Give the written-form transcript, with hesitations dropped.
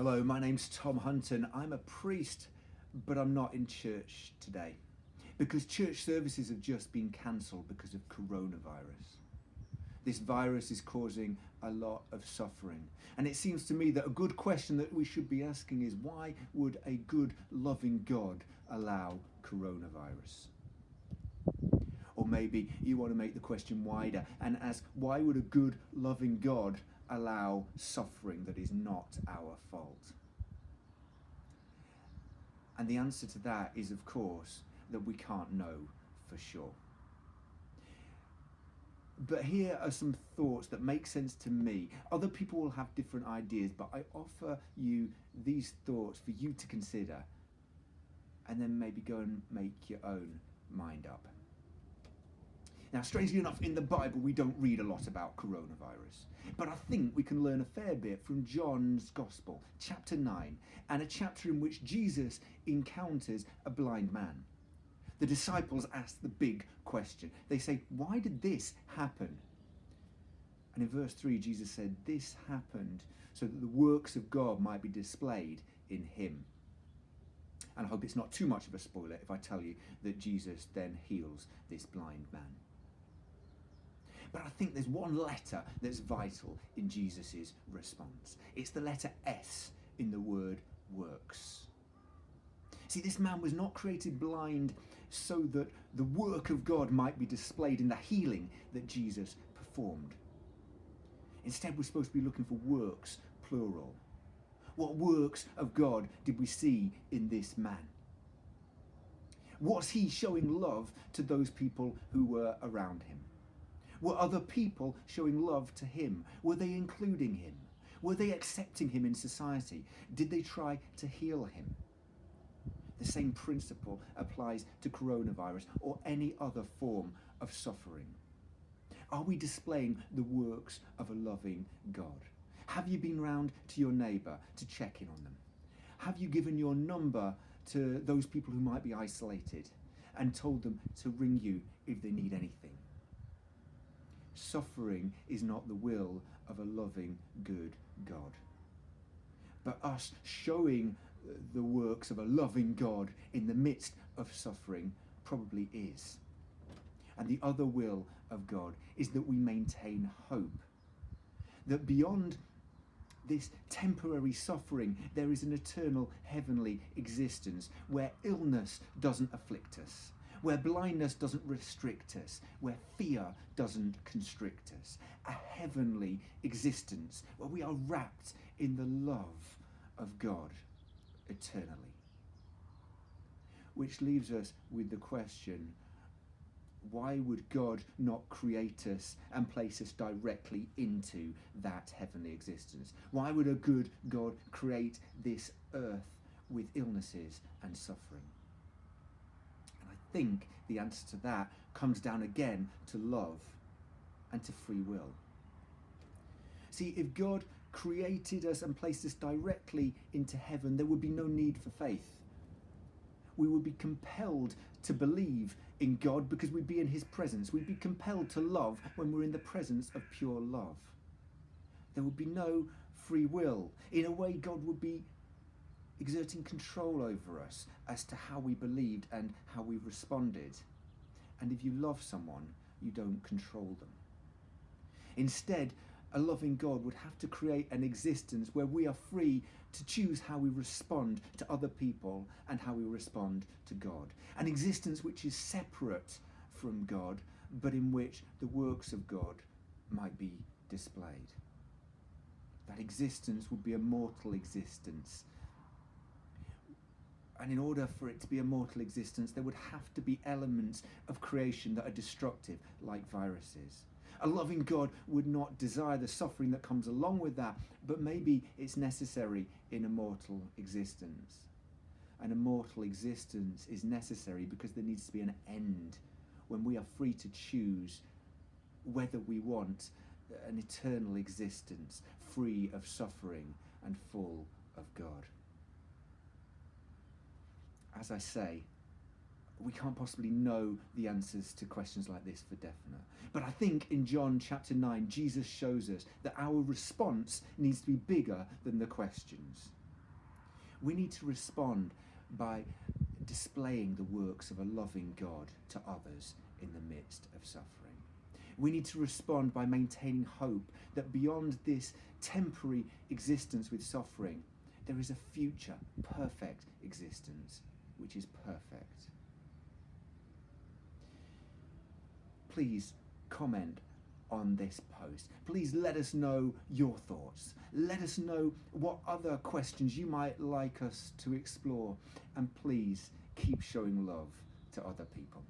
Hello, my name's Tom Hunton. I'm a priest, but I'm not in church today because church services have just been cancelled because of coronavirus. This virus is causing a lot of suffering. And it seems to me that a good question that we should be asking is, why would a good, loving God allow coronavirus? Or maybe you want to make the question wider and ask, why would a good, loving God allow suffering that is not our fault? And the answer to that is, of course, that we can't know for sure. But here are some thoughts that make sense to me. Other people will have different ideas, but I offer you these thoughts for you to consider and then maybe go and make your own mind up. Now, strangely enough, in the Bible, we don't read a lot about coronavirus. But I think we can learn a fair bit from John's Gospel, chapter 9, and a chapter in which Jesus encounters a blind man. The disciples ask the big question. They say, why did this happen? And in verse 3, Jesus said, this happened so that the works of God might be displayed in him. And I hope it's not too much of a spoiler if I tell you that Jesus then heals this blind man. But I think there's one letter that's vital in Jesus' response. It's the letter S in the word works. See, this man was not created blind so that the work of God might be displayed in the healing that Jesus performed. Instead, we're supposed to be looking for works, plural. What works of God did we see in this man? Was he showing love to those people who were around him? Were other people showing love to him? Were they including him? Were they accepting him in society? Did they try to heal him? The same principle applies to coronavirus or any other form of suffering. Are we displaying the works of a loving God? Have you been round to your neighbour to check in on them? Have you given your number to those people who might be isolated and told them to ring you if they need anything? Suffering is not the will of a loving, good God. But us showing the works of a loving God in the midst of suffering probably is. And the other will of God is that we maintain hope. That beyond this temporary suffering, there is an eternal heavenly existence where illness doesn't afflict us, where blindness doesn't restrict us, where fear doesn't constrict us. A heavenly existence where we are wrapped in the love of God eternally. Which leaves us with the question, why would God not create us and place us directly into that heavenly existence? Why would a good God create this earth with illnesses and suffering? And I think the answer to that comes down again to love and to free will. See, if God created us and placed us directly into heaven, there would be no need for faith. We would be compelled to believe in God because we'd be in his presence. We'd be compelled to love when we're in the presence of pure love. There would be no free will. In a way, God would be exerting control over us as to how we believed and how we responded. And if you love someone, you don't control them. Instead, a loving God would have to create an existence where we are free to choose how we respond to other people and how we respond to God. An existence which is separate from God, but in which the works of God might be displayed. That existence would be a mortal existence. And in order for it to be a mortal existence, there would have to be elements of creation that are destructive, like viruses. A loving God would not desire the suffering that comes along with that, but maybe it's necessary in a mortal existence. An immortal existence is necessary because there needs to be an end when we are free to choose whether we want an eternal existence free of suffering and full of God. As I say, we can't possibly know the answers to questions like this for definite. But I think in John chapter 9, Jesus shows us that our response needs to be bigger than the questions. We need to respond by displaying the works of a loving God to others in the midst of suffering. We need to respond by maintaining hope that beyond this temporary existence with suffering, there is a future, perfect existence, which is perfect. Please comment on this post. Please let us know your thoughts. Let us know what other questions you might like us to explore. And please keep showing love to other people.